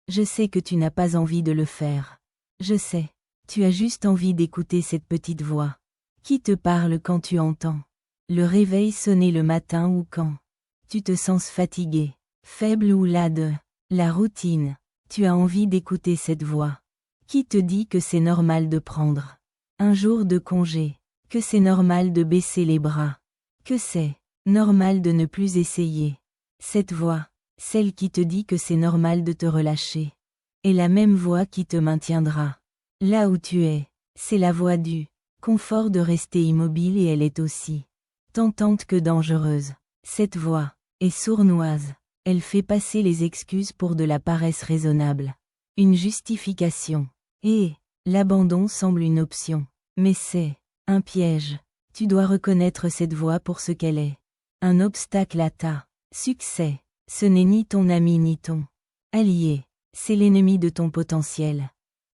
Je sais que tu n'as pas envie de le faire. Je sais. Tu as juste envie d'écouter cette petite voix. Qui te parle quand tu entends le réveil sonner le matin ou quand tu te sens fatigué, faible ou las. La routine. Tu as envie d'écouter cette voix. Qui te dit que c'est normal de prendre un jour de congé, que c'est normal de baisser les bras, que c'est normal de ne plus essayer. Cette voix, celle qui te dit que c'est normal de te relâcher, est la même voix qui te maintiendra là où tu es. C'est la voix du confort de rester immobile et elle est aussi tentante que dangereuse. Cette voix est sournoise. Elle fait passer les excuses pour de la paresse raisonnable, une justification. Et l'abandon semble une option. Mais c'est un piège. Tu dois reconnaître cette voix pour ce qu'elle est. Un obstacle à ta succès. Ce n'est ni ton ami ni ton allié. C'est l'ennemi de ton potentiel.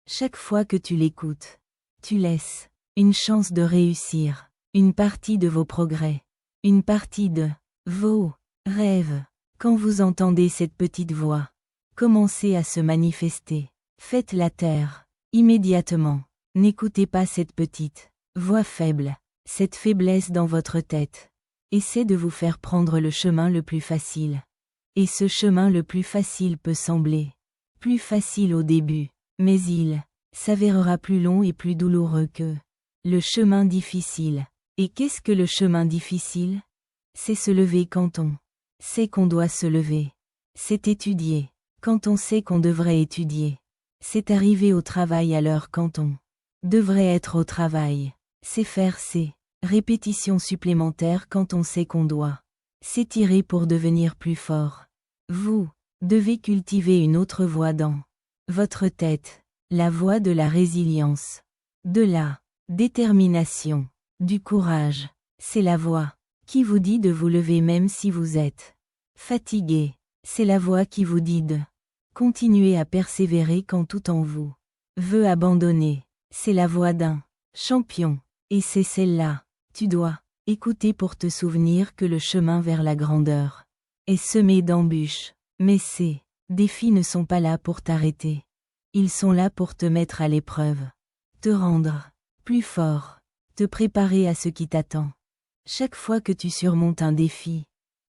Chaque fois que tu l'écoutes, tu laisses une chance de réussir, une partie de vos progrès, une partie de vos rêves. Quand vous entendez cette petite voix, commencez à se manifester. Faites la taire, immédiatement. N'écoutez pas cette petite voix faible, cette faiblesse dans votre tête. Essaie de vous faire prendre le chemin le plus facile. Et ce chemin le plus facile peut sembler plus facile au début, mais il s'avérera plus long et plus douloureux que le chemin difficile. Et qu'est-ce que le chemin difficile? C'est se lever quand on sait qu'on doit se lever. C'est étudier quand on sait qu'on devrait étudier. C'est arriver au travail à l'heure quand on devrait être au travail. C'est faire ces répétitions supplémentaires quand on sait qu'on doit s'étirer pour devenir plus fort. Vous devez cultiver une autre voix dans votre tête, la voix de la résilience, de la détermination, du courage. C'est la voix qui vous dit de vous lever même si vous êtes fatigué. C'est la voix qui vous dit de continuer à persévérer quand tout en vous veut abandonner. C'est la voix d'un champion. Et c'est celle-là, tu dois écouter pour te souvenir que le chemin vers la grandeur est semé d'embûches. Mais ces défis ne sont pas là pour t'arrêter. Ils sont là pour te mettre à l'épreuve, te rendre plus fort, te préparer à ce qui t'attend. Chaque fois que tu surmontes un défi,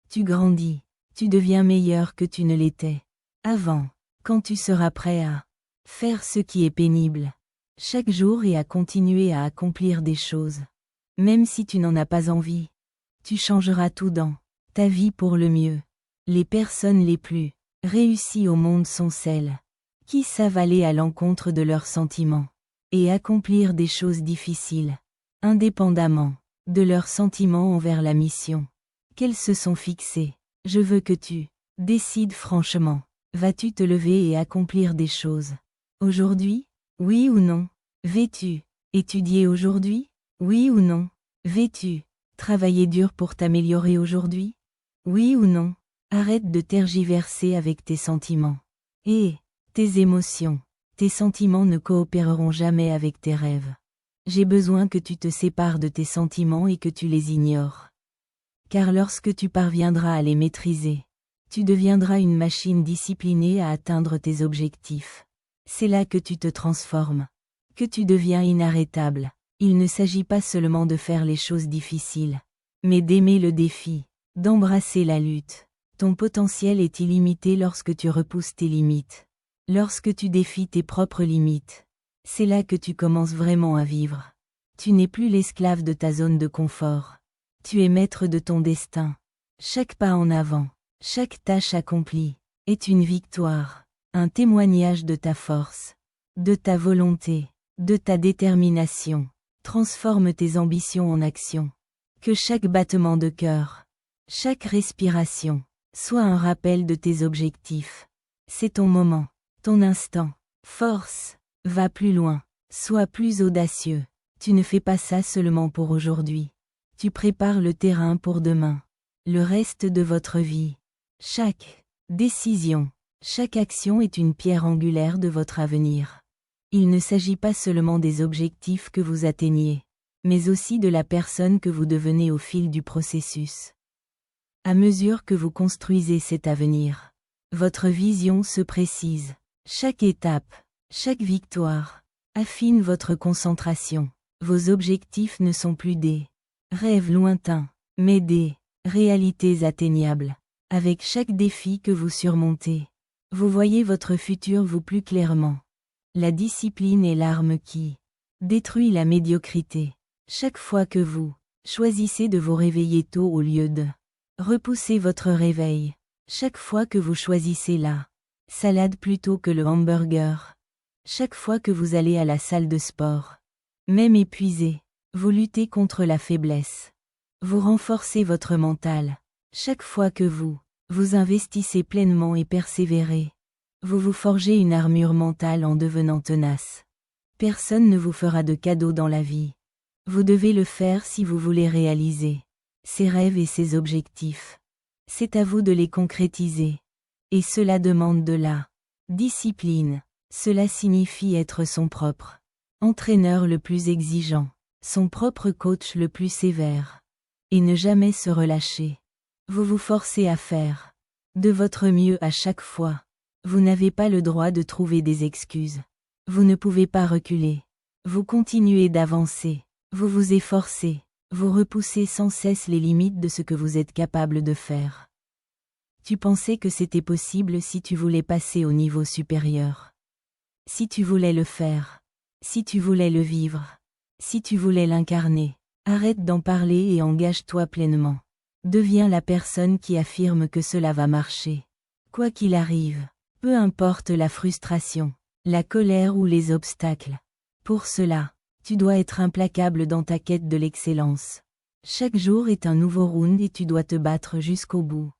tu grandis, tu deviens meilleur que tu ne l'étais avant. Quand tu seras prêt à faire ce qui est pénible chaque jour et à continuer à accomplir des choses, même si tu n'en as pas envie, tu changeras tout dans ta vie pour le mieux. Les personnes les plus réussies au monde sont celles qui savent aller à l'encontre de leurs sentiments et accomplir des choses difficiles, indépendamment de leurs sentiments envers la mission qu'elles se sont fixées. Je veux que tu décides franchement. Vas-tu te lever et accomplir des choses aujourd'hui? Oui ou non? Veux-tu étudier aujourd'hui? Oui ou non? Veux-tu travailler dur pour t'améliorer aujourd'hui? Oui ou non? Arrête de tergiverser avec tes sentiments. Et tes émotions. Tes sentiments ne coopéreront jamais avec tes rêves. J'ai besoin que tu te sépares de tes sentiments et que tu les ignores. Car lorsque tu parviendras à les maîtriser, tu deviendras une machine disciplinée à atteindre tes objectifs. C'est là que tu te transformes, que tu deviens inarrêtable. Il ne s'agit pas seulement de faire les choses difficiles, mais d'aimer le défi, d'embrasser la lutte. Ton potentiel est illimité lorsque tu repousses tes limites. Lorsque tu défies tes propres limites, c'est là que tu commences vraiment à vivre. Tu n'es plus l'esclave de ta zone de confort. Tu es maître de ton destin. Chaque pas en avant, chaque tâche accomplie, est une victoire, un témoignage de ta force, de ta volonté, de ta détermination. Transforme tes ambitions en action. Que chaque battement de cœur, chaque respiration, soit un rappel de tes objectifs. C'est ton moment, ton instant. Force, va plus loin, sois plus audacieux. Tu ne fais pas ça seulement pour aujourd'hui. Tu prépares le terrain pour demain, le reste de votre vie. Chaque décision, chaque action est une pierre angulaire de votre avenir. Il ne s'agit pas seulement des objectifs que vous atteignez, mais aussi de la personne que vous devenez au fil du processus. À mesure que vous construisez cet avenir, votre vision se précise. Chaque étape, chaque victoire, affine votre concentration. Vos objectifs ne sont plus des rêves lointains, mais des réalités atteignables. Avec chaque défi que vous surmontez, vous voyez votre futur vous plus clairement. La discipline est l'arme qui détruit la médiocrité. Chaque fois que vous choisissez de vous réveiller tôt au lieu de repousser votre réveil, chaque fois que vous choisissez la salade plutôt que le hamburger, chaque fois que vous allez à la salle de sport, même épuisé, vous luttez contre la faiblesse. Vous renforcez votre mental. Chaque fois que vous vous investissez pleinement et persévérez, vous vous forgez une armure mentale en devenant tenace. Personne ne vous fera de cadeau dans la vie. Vous devez le faire si vous voulez réaliser ces rêves et ces objectifs. C'est à vous de les concrétiser. Et cela demande de la discipline. Cela signifie être son propre entraîneur le plus exigeant, son propre coach le plus sévère. Et ne jamais se relâcher. Vous vous forcez à faire de votre mieux à chaque fois. Vous n'avez pas le droit de trouver des excuses. Vous ne pouvez pas reculer. Vous continuez d'avancer. Vous vous efforcez. Vous repoussez sans cesse les limites de ce que vous êtes capable de faire. Tu pensais que c'était possible si tu voulais passer au niveau supérieur. Si tu voulais le faire. Si tu voulais le vivre. Si tu voulais l'incarner. Arrête d'en parler et engage-toi pleinement. Deviens la personne qui affirme que cela va marcher. Quoi qu'il arrive. Peu importe la frustration, la colère ou les obstacles. Pour cela, tu dois être implacable dans ta quête de l'excellence. Chaque jour est un nouveau round et tu dois te battre jusqu'au bout.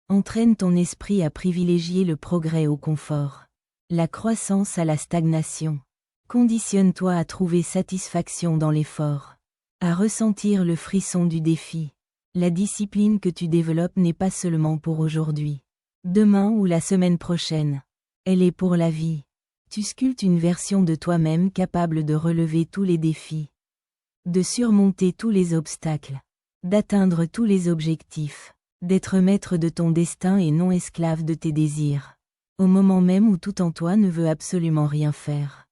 Entraîne ton esprit à privilégier le progrès au confort, la croissance à la stagnation. Conditionne-toi à trouver satisfaction dans l'effort, à ressentir le frisson du défi. La discipline que tu développes n'est pas seulement pour aujourd'hui, demain ou la semaine prochaine. Elle est pour la vie. Tu sculptes une version de toi-même capable de relever tous les défis, de surmonter tous les obstacles, d'atteindre tous les objectifs, d'être maître de ton destin et non esclave de tes désirs, au moment même où tout en toi ne veut absolument rien faire.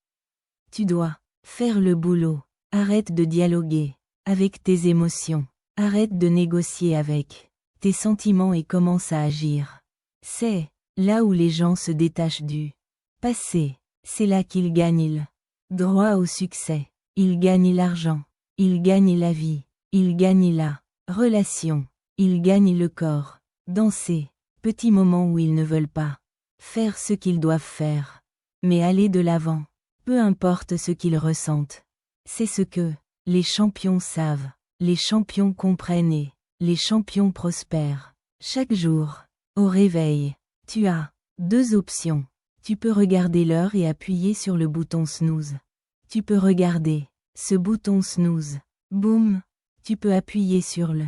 Tu dois faire le boulot. Arrête de dialoguer avec tes émotions. Arrête de négocier avec tes sentiments et commence à agir. C'est là où les gens se détachent du passé. C'est là qu'ils gagnent le droit au succès. Ils gagnent l'argent. Ils gagnent la vie. Ils gagnent la relation. Ils gagnent le corps. Dans ces petits moments où ils ne veulent pas faire ce qu'ils doivent faire, mais aller de l'avant, peu importe ce qu'ils ressentent. C'est ce que les champions savent. Les champions comprennent et les champions prospèrent. Chaque jour, au réveil, tu as deux options. Tu peux regarder l'heure et appuyer sur le bouton snooze. Tu peux regarder ce bouton snooze. Boum. Tu peux appuyer sur le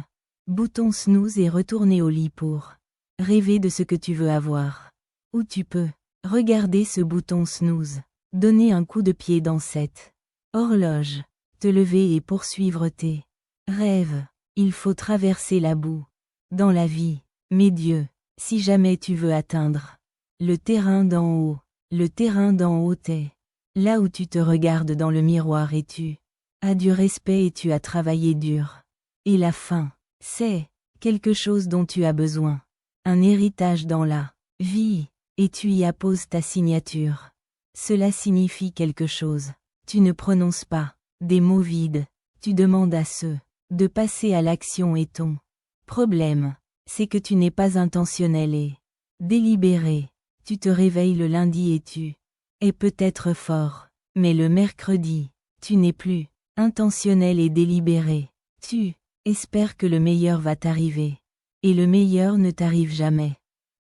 bouton snooze et retourner au lit pour rêver de ce que tu veux avoir. Ou tu peux regarder ce bouton snooze, donner un coup de pied dans cette horloge, te lever et poursuivre tes rêve, il faut traverser la boue. Dans la vie, mes dieux, si jamais tu veux atteindre le terrain d'en haut est là où tu te regardes dans le miroir et tu as du respect et tu as travaillé dur. Et la fin, c'est quelque chose dont tu as besoin. Un héritage dans la vie, et tu y apposes ta signature. Cela signifie quelque chose. Tu ne prononces pas des mots vides, tu demandes à ceux de passer à l'action et ton problème, c'est que tu n'es pas intentionnel et délibéré. Tu te réveilles le lundi et tu es peut-être fort, mais le mercredi, tu n'es plus intentionnel et délibéré. Tu espères que le meilleur va t'arriver. Et le meilleur ne t'arrive jamais.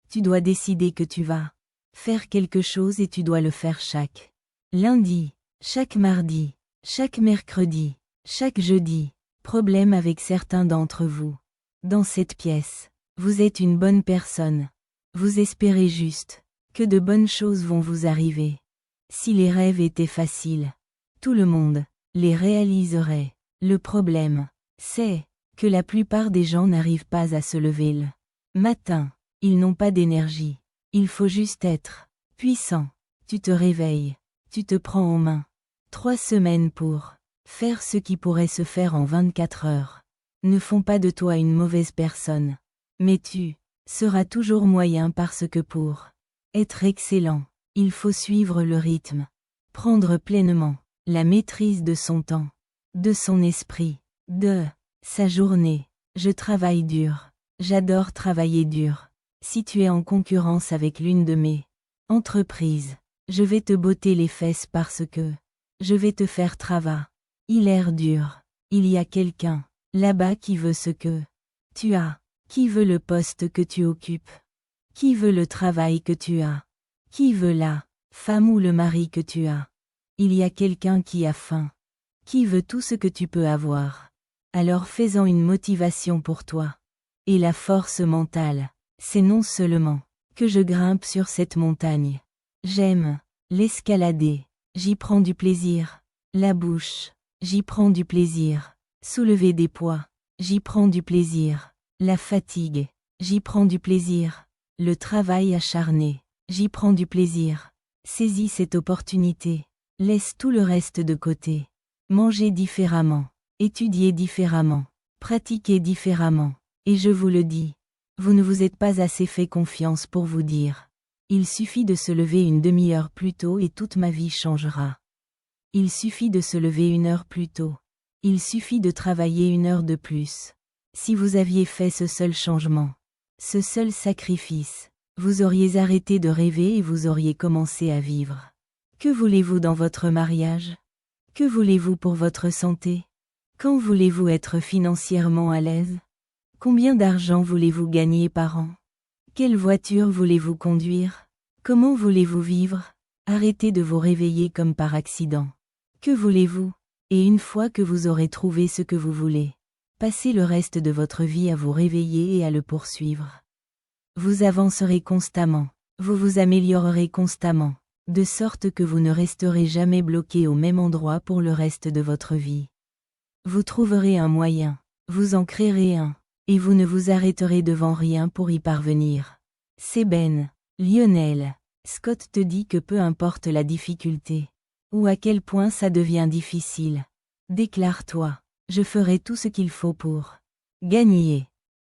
Tu dois décider que tu vas faire quelque chose et tu dois le faire chaque lundi, chaque mardi, chaque mercredi, chaque jeudi. Problème avec certains d'entre vous. Dans cette pièce, vous êtes une bonne personne. Vous espérez juste que de bonnes choses vont vous arriver. Si les rêves étaient faciles, tout le monde les réaliserait. Le problème, c'est que la plupart des gens n'arrivent pas à se lever le matin. Ils n'ont pas d'énergie. Il faut juste être puissant. Tu te réveilles. Tu te prends en main. 3 semaines pour faire ce qui pourrait se faire en 24 heures. Ne font pas de toi une mauvaise personne. Mais tu seras toujours moyen parce que pour être excellent, il faut suivre le rythme. Prendre pleinement la maîtrise de son temps, de son esprit, de sa journée. Je travaille dur. J'adore travailler dur. Si tu es en concurrence avec l'une de mes entreprises, je vais te botter les fesses parce que je vais te faire travailler. Il a l'air dur. Il y a quelqu'un là-bas qui veut ce que tu as. Qui veut le poste que tu occupes? Qui veut le travail que tu as? Qui veut la femme ou le mari que tu as? Il y a quelqu'un qui a faim. Qui veut tout ce que tu peux avoir? Alors fais-en une motivation pour toi. Et la force mentale, c'est non seulement que je grimpe sur cette montagne. J'aime l'escalader. J'y prends du plaisir. La bouche, j'y prends du plaisir. Soulever des poids, j'y prends du plaisir. La fatigue, j'y prends du plaisir. Le travail acharné, j'y prends du plaisir. Saisis cette opportunité. Laisse tout le reste de côté. Mangez différemment. Étudiez différemment. Pratiquez différemment. Et je vous le dis, vous ne vous êtes pas assez fait confiance pour vous dire. Il suffit de se lever une demi-heure plus tôt et toute ma vie changera. Il suffit de se lever 1 heure plus tôt. Il suffit de travailler 1 heure de plus. Si vous aviez fait ce seul changement, ce seul sacrifice, vous auriez arrêté de rêver et vous auriez commencé à vivre. Que voulez-vous dans votre mariage? Que voulez-vous pour votre santé? Quand voulez-vous être financièrement à l'aise? Combien d'argent voulez-vous gagner par an? Quelle voiture voulez-vous conduire? Comment voulez-vous vivre? Arrêtez de vous réveiller comme par accident. Que voulez-vous? Et une fois que vous aurez trouvé ce que vous voulez, passez le reste de votre vie à vous réveiller et à le poursuivre. Vous avancerez constamment, vous vous améliorerez constamment, de sorte que vous ne resterez jamais bloqué au même endroit pour le reste de votre vie. Vous trouverez un moyen, vous en créerez un, et vous ne vous arrêterez devant rien pour y parvenir. C'est Ben, Lionel. Scott te dit que peu importe la difficulté, ou à quel point ça devient difficile, déclare-toi, je ferai tout ce qu'il faut pour gagner.